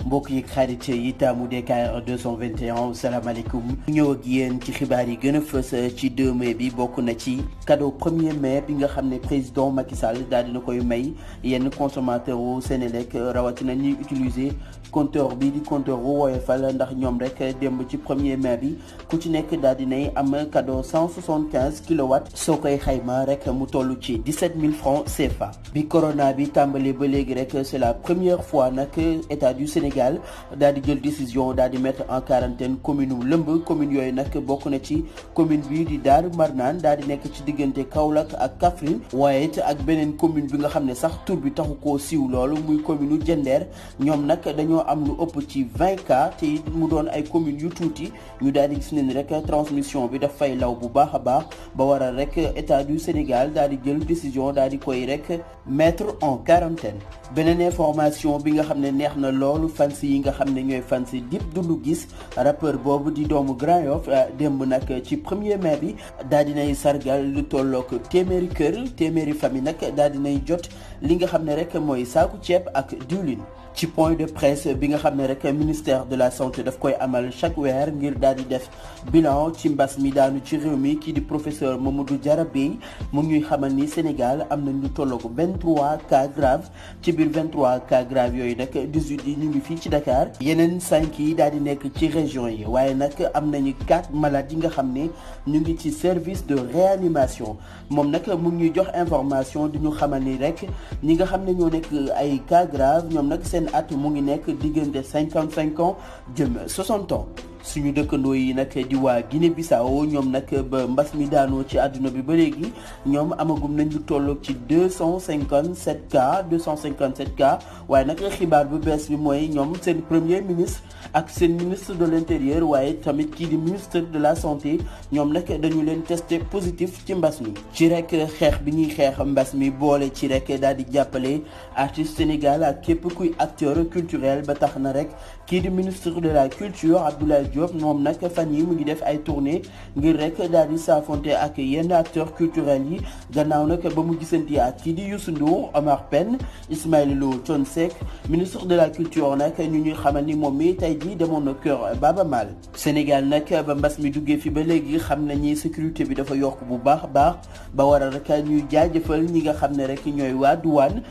mbokk yi xarit yi taamu DKR 221 salaamaaleykum ñëw ak yéen ci xibaar yi gën a fës ci 2 mai bi bokk na ci cadeau 1er mai bi nga xam ne président Macky Sall daal dina koy may yenn consommateur u Sénélec rawatina ñuy utiliser compteur bi di compteur wu Woyofal ndax ñoom rek démb ci 1er mai bi ku ci nekk daal dinay am cadeau 175 kilowatts soo koy xayma rek mu toll ci 17 000 francs CFA. bi corona bi tàmbalee ba léegi rek c'est la première fois nag état du Sénégal daal di jël décision daal di mettre en quarantaine commune wu lëmb commune yooyu nag bokk na ci commune bi di Daaru Marnaan daal di nekk ci diggante Kaolack ak Kaffrine waaye it ak beneen commune bi nga xam ne sax tur bi taxu koo siiw loolu muy commune u Diender ñoom nag dañoo am lu ëpp ci 20 cas te it mu doon ay communes yu tuuti ñu daal di gis ne ni rek transmission bi daf fay law bu baax a baax ba waral rek état du Sénégal daal di jël décision daal di koy rek mettre en quarantaine. beneen information bi nga xam ne neex na loolu fans yi nga xam ne ñooy fans Dip Doundou Guiss rappeur boobu di doomu Grand Yoff démb nag ci 1er mai bi daal dinay sargal lu tollook téeméeri kër téeméeri famille nag daal dinay jot li nga xam ne rek mooy saaku ceeb ak diwlin. ci point de presse bi nga xam ne rek ministère de la santé daf koy amal chaque weer ngir daal di def bilan ci mbas mi daanu ci réew mi kii di professeur Mamadou Diarra Bèye mu ñuy xamal ni Sénégal am na ñu tollook 23 cas graves ci biir 23 cas graves yooyu nag 18 yi ñu ngi fii ci Dakar yeneen 5 yi daal di nekk ci région yi waaye nag am nañu 4 malades yi nga xam ne ñu ngi ci service de réanimation moom nag mu ngi ñuy jox information di ñu xamal ni rek ñi nga xam ne ñoo nekk ay cas graves ñoom nag seen at mu ngi nekk diggante 55 ans jëm 60 ans. suñu dëkkandoo yi nag di waa Guinée Bissau ñoom nag ba mbas mi daanoo ci àdduna bi ba léegi ñoom amagum nañ lu tolloog ci 257 cas waaye nag xibaar bu bees bi mooy ñoom seen premier ministre ak seen ministre de l'intérieur waaye tamit kii di ministre de la santé ñoom nag dañu leen testé positif ci mbas mi. ci rek xeex bi ñuy xeex mbas mi boole ci rek daal di jàppale artiste Sénégal ak képp kuy acteur culturel ba tax na rek kii di ministre de la culture Abdoulaye Diop moom nag fan yi mu ngi def ay tournée ngir rek daal di saafonte ak yenn acteurs culturels yi gannaaw nag ba mu gisanti ak kii di Youssou Ndour Omar Pène Ismaël Lo Thione Seck ministre de la culture nag ñu ñuy xamal ni moom mi tey jii demoon na kër Baba Maal. Sénégal nag ba mbas mi duggee fi ba léegi xam nañu sécurité bi dafa yokk bu baax a baax ba waral rek ñuy jaajëfal ñi nga xam ne rek ñooy waa douane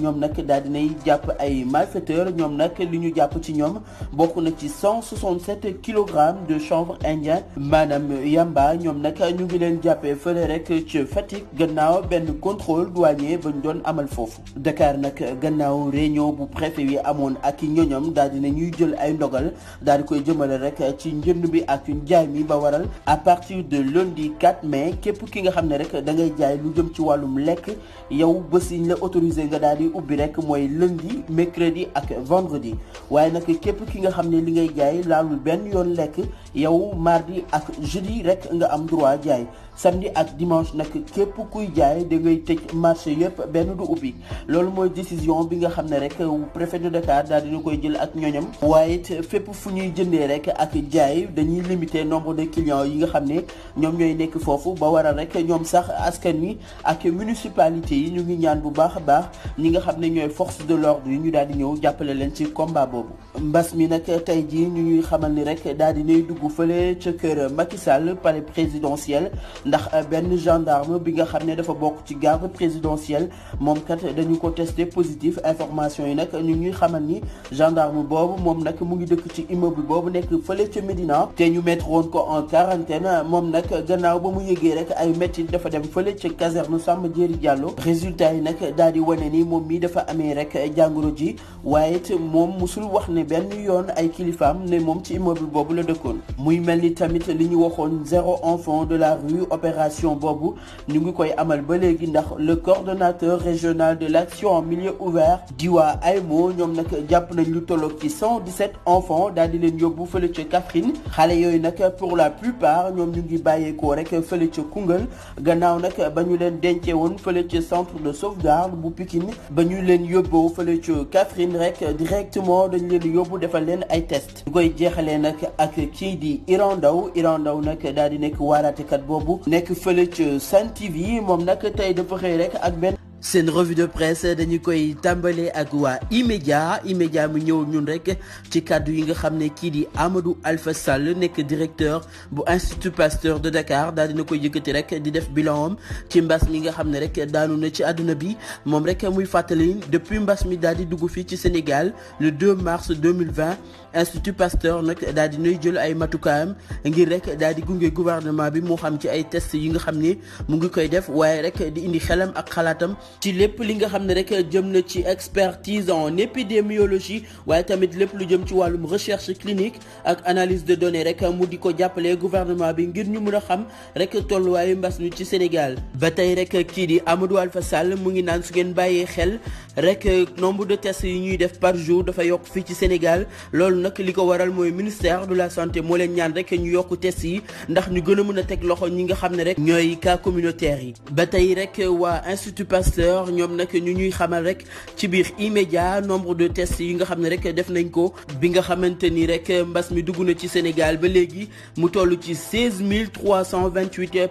ñoom nag daal dinay jàpp ay malfaiteurs ñoom nag li ñu jàpp ci ñoom bokk na ci 167 kilogrammes de chanvre indien maanaam yamba ñoom nag ñu ngi leen jàppee fële rek ci Fatick gannaaw benn contrôle douanier ba ñu doon amal foofu. Dakar nag gannaaw réunion bu préfet yi amoon ak ñoñom daal dina ñuy jël ay ndogal daal di koy jëmale rek ci njënd bi ak njaay mi ba waral à partir de lundi 4 mai képp ki nga xam ne rek da ngay jaay lu jëm ci wàllum lekk yow bés yi ñu la autorisé nga daal di ubbi rek mooy lundi mercredi ak vendredi waaye nag képp ki nga xam ne li ngay jaay laalul benn yoon lekk yow mardi ak jeudi rek nga am droit jaay samedi ak dimanche nag képp kuy jaay da ngay tëj marché yëpp benn du ubbi loolu mooy décision bi nga xam ne rek préfet de Dakar daal dina koy jël ak ñoñam waaye it fépp fu ñuy jëndee rek ak jaay dañuy limiter nombre de clients yi nga xam ne ñoom ñooy nekk foofu ba waral rek ñoom sax askan wi ak municipalité yi ñu ngi ñaan bu baax a baax ñi nga xam ne ñooy force de l'ordre yi ñu daal di ñëw jàppale leen ci combat boobu. mbas mi nag tey jii ñu ñuy xamal ni rek daal di nay dugg fële ca kër Macky Sall palais présidentiel ndax benn gendarme bi nga xam ne dafa bokk ci garde présidentielle moom kat dañu ko testé positif information yi nag ñu ñuy xamal ni gendarme boobu moom nag mu ngi dëkk ci immeuble boobu nekk fële ca Médina te ñu mettre woon ko en quarantaine moom nag gannaaw ba mu yëgee rek ay métti dafa dem fële ca caserne Samba Diéry Diallo résultat yi nag daal di wane ni moom mi dafa amee rek jàngoro ji waaye it moom musul wax ne benn yoon ay kilifaam ne moom ci immeuble boobu la dëkkoon muy mel ni tamit li ñu waxoon 0 enfant de la rue opération boobu ñu ngi koy amal ba léegi ndax le coordonnateur régional de l'action en milieu ouvert di waa AEMO ñoom nag jàpp nañ lu tolloog ci 117 enfants daal di leen yóbbu fële ca Kaffrine xale yooyu nag pour la plupart ñoom ñu ngi bàyyeekoo rek fële ca Koungheul gannaaw nag ba ñu leen dencee woon fële ca centre de sauvegarde bu Pikine ba ñu leen yóbboo fële ca Kaffrine rek directement dañ leen yóbbu defal leen ay test ñu koy jeexalee nag ak kii di Iran Ndaw nag daal di nekk waaraatekat boobu nekk fële ca Sen TV moom nag tey dafa xëy rek ak benn seen revue de presse dañu koy tàmbale ak waa E-Media mu ñëw ñun rek ci kàddu yi nga xam ne kii di Amadou Alpha Sall nekk directeur bu Institut Pasteur de Dakar daal dina koy yëkkati rek di def bilan am ci mbas mi nga xam ne rek daanu na ci àdduna bi moom rek muy fàttali depuis mbas mi daal di dugg fii ci Sénégal le 2 mars 2020 Institut Pasteur nag daal di nuy jël ay matukaayam ngir rek daal di gunge gouvernement bi moo xam ci ay test yi nga xam ne mu ngi koy def waaye rek di indi xelam ak xalaatam ci lépp li nga xam ne rek jëm na ci expertise en épidémiologie waaye tamit lépp lu jëm ci wàllum recherche clinique ak analyse de données rek mu di ko jàppale gouvernement bi ngir ñu mën a xam rek tolluwaayu mbas mi ci Sénégal. ba tey rek kii di Amadou Alpha Sall mu ngi naan su ngeen bàyyee xel rek nombre de tests yi ñuy def par jour dafa yokk fii ci Sénégal loolu nag li ko waral mooy ministère de la santé moo leen ñaan rek ñu yokk tests yi ndax ñu gën a mën a teg loxo ñi nga xam ne rek ñooy cas communautaires yi. ba tey rek waa Institut Pasteur ñoom nag ñu ñuy xamal rek ci biir E-Media nombre de tests yi nga xam ne rek def nañ ko bi nga xamante ni rek mbas mi dugg na ci Sénégal ba léegi mu toll ci 16 328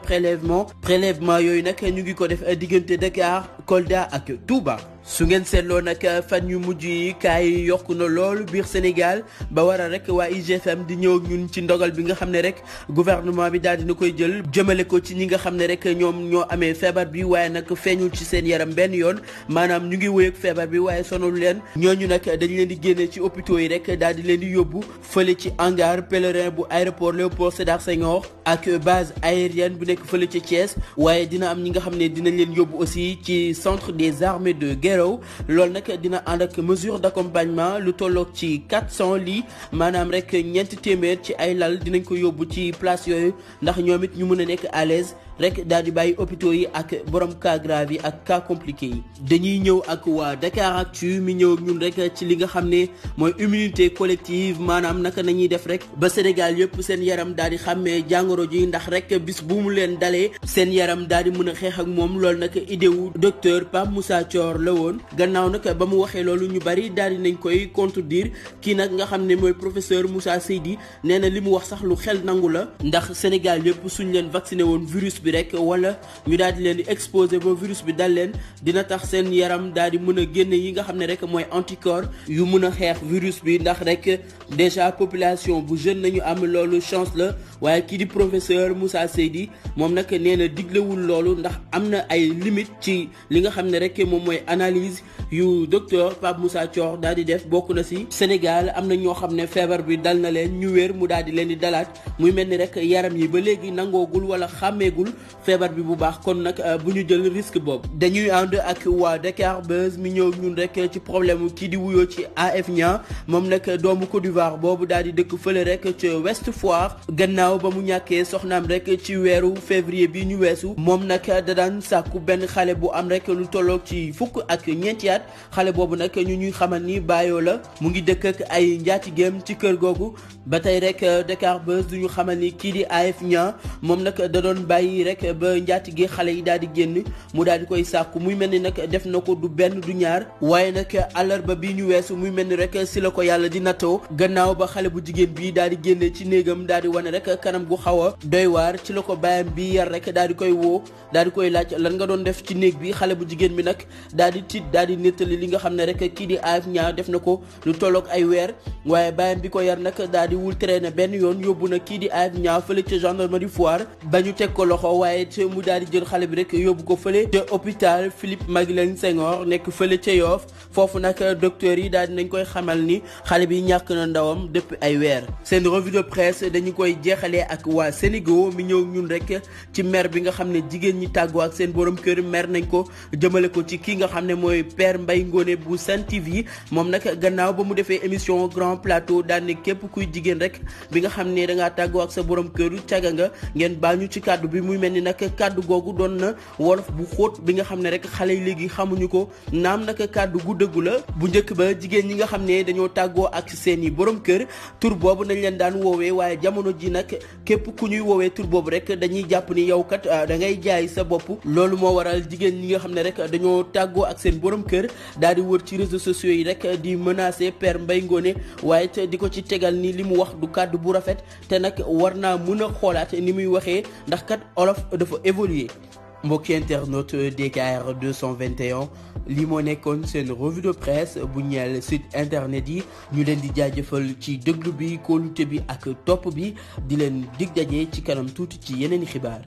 prélèvement yooyu nag ñu ngi ko def diggante Dakar Kolda ak Touba. su ngeen seetloo nag fan yu mujj yi kaay yi yokku na loolu biir Sénégal ba waral rek waa IGFM di ñëw ñun ci ndogal bi nga xam ne rek gouvernement bi daal dina koy jël jëmale ko ci ñi nga xam ne rek ñoom ñoo amee feebar bi waaye nag feeñul ci seen yaram benn yoon maanaam ñu ngi wéy ak feebar bi waaye sonalu leen ñooñu nag dañ leen di génne ci hôpitaux yi rek daal di leen di yóbbu fële ci hangar pèlerin bu aéroport Léopold Sédar Senghor ak base aérienne bu nekk fële ci Thiès waaye dina am ñi nga xam ne dinañ leen yóbbu aussi ci centre des armées de guerre loolu nag dina ànd ak mesure d'accompagnement lu tolloog ci 400 lits maanaam rek ñeenti téeméer ci ay lal dinañ ko yóbbu ci place yooyu ndax ñoom it ñu mën a nekk à l'aise rek daal di bàyyi hôpitaux yi ak borom cas grave yi ak cas compliqué yi. dañuy ñëw ak waa Dakaractu mi ñëw ak ñun rek ci li nga xam ne mooy immunité collective maanaam naka nañuy def rek ba Sénégal yëpp seen yaram daal di xàmmee jàngoro ji ndax rek bis bu mu leen dalee seen yaram daal di mën a xeex ak moom loolu nag idée wu docteur Pape Moussa Thior la woon gannaaw nag ba mu waxee loolu ñu bari daal di nañ koy contredire kii nag nga xam ne mooy professeur Moussa Seydi nee na li mu wax sax lu xel nangu la ndax Sénégal yëpp suñ leen vacciné woon virus bi rek wala ñu daal di leen di exposé ba virus bi dal leen dina tax seen yaram daal di mën a génne yi nga xam ne rek mooy anticorps yu mën a xeex virus bi ndax rek déjà population bu jeune nañu am loolu chance la waaye kii di professeur Moussa Seydi moom nag nee na diglewul loolu ndax am na ay limite ci li nga xam ne rek moom mooy analyse yu docteur Pape Moussa Thior daal di def bokk na si Sénégal am na ñoo xam ne feebar bi dal na leen ñu wér mu daal di leen di dalaat muy mel ni rek yaram yi ba léegi nangoogul wala xàmmeegul feebar bi bu baax kon nag bu ñu jël risque boobu. dañuy ànd ak waa Dakar Buzz mi ñëw ñun rek ci problème kii di wuyoo ci AF Niang moom nag doomu Côte d'Ivoire boobu daal di dëkk fële rek ci Ouest Foire gannaaw ba mu ñàkkee soxnaam rek ci weeru février bi ñu weesu moom nag da daan sàkku benn xale bu am rek lu tolloog ci fukk ak ñeenti at xale boobu nag ñu ñuy xamal ni baayoo la mu ngi dëkk ak ay njaatigéem ci kër googu ba tey rek Dakar Buzz du ñu xamal ni kii di AF Niang moom nag da doon bàyyi rek ba njaatige xale yi daal di génn mu daal di koy sàkku muy mel ni nag def na ko du benn du ñaar waaye nag àllarba bi ñu weesu muy mel ni rek si la ko yàlla di nattoo gannaaw ba xale bu jigéen bi daal di génne ci néegam daal di wane rek kanam gu xaw a doy waar ci la ko bàyyam bi yar rek daal di koy woo daal di koy laaj lan nga doon def ci néeg bi xale bu jigéen bi nag daal di tiit daal di nettali li nga xam ne rek kii di AF Niang def na ko lu tolloog ay weer waaye bàyyam bi ko yar nag daal di wul traîner benn yoon yóbbu na kii di AF Niang fële ca gendarmerie Foire ba ñu teg ko loxo waaye mu daal di jël xale bi rek yóbbu ko fële ca hôpital Philippe Maguilène Senghor nekk fële ca Yoff foofu nag docteur yi daal di nañ koy xamal ni xale bi ñàkk na ndawam depuis ay weer. seen revue de presse dañu koy jeexalee ak waa Sénégal mi ñëw ñun rek ci mer bi nga xam ne jigéen ñi tàggoo ak seen borom kër mer nañ ko jëmale ko ci kii nga xam ne mooy Père Mbaye Ngoné bu Sen TV moom nag gannaaw ba mu defee émission Grand Plateau daan ne képp kuy jigéen rek bi nga xam ne dangaa tàggoo ak sa borom kër caga nga ngeen baal ñu ci kàddu bi muy mel ni nag kàddu googu doon na wolof bu xóot bi nga xam ne rek xale yi léegi xamuñu ko naam nag kàddu gu dëggu la bu njëkk ba jigéen ñi nga xam ne dañoo tàggoo ak seeni borom kër tur boobu nañ leen daan woowee waaye jamono ji nag képp ku ñuy woowee tur boobu rek dañuy jàpp ni yow kat da ngay jaay sa bopp loolu moo waral jigéen ñi nga xam ne rek dañoo tàggoo ak seen borom kër daal di wër ci réseaux sociaux yi rek di menacer Père Mbaye Ngoné waaye te di ko ci tegal ni li mu wax du kàddu bu rafet te nag war naa mën a xoolaat ni muy waxee ndax kat olof dafa évoluer mbokki internaute DKR 221 li moo nekkoon seen revue de presse bu ñeel site internet yi ñu leen di jaajëfal ci déglu bi kóolute bi ak topp bi di leen dig daje ci kanam tuuti ci yeneeni xibaar.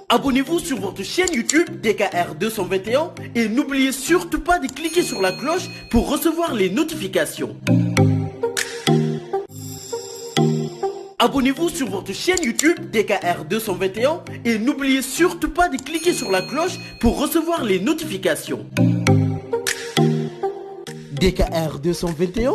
Abonnez-vous sur votre chaîne YouTube DKR 221 et n'oubliez surtout pas de cliquer sur la cloche pour recevoir les notifications. Abonnez-vous sur votre chaîne YouTube DKR 221 et n'oubliez surtout pas de cliquer sur la cloche pour recevoir les notifications. DKR 221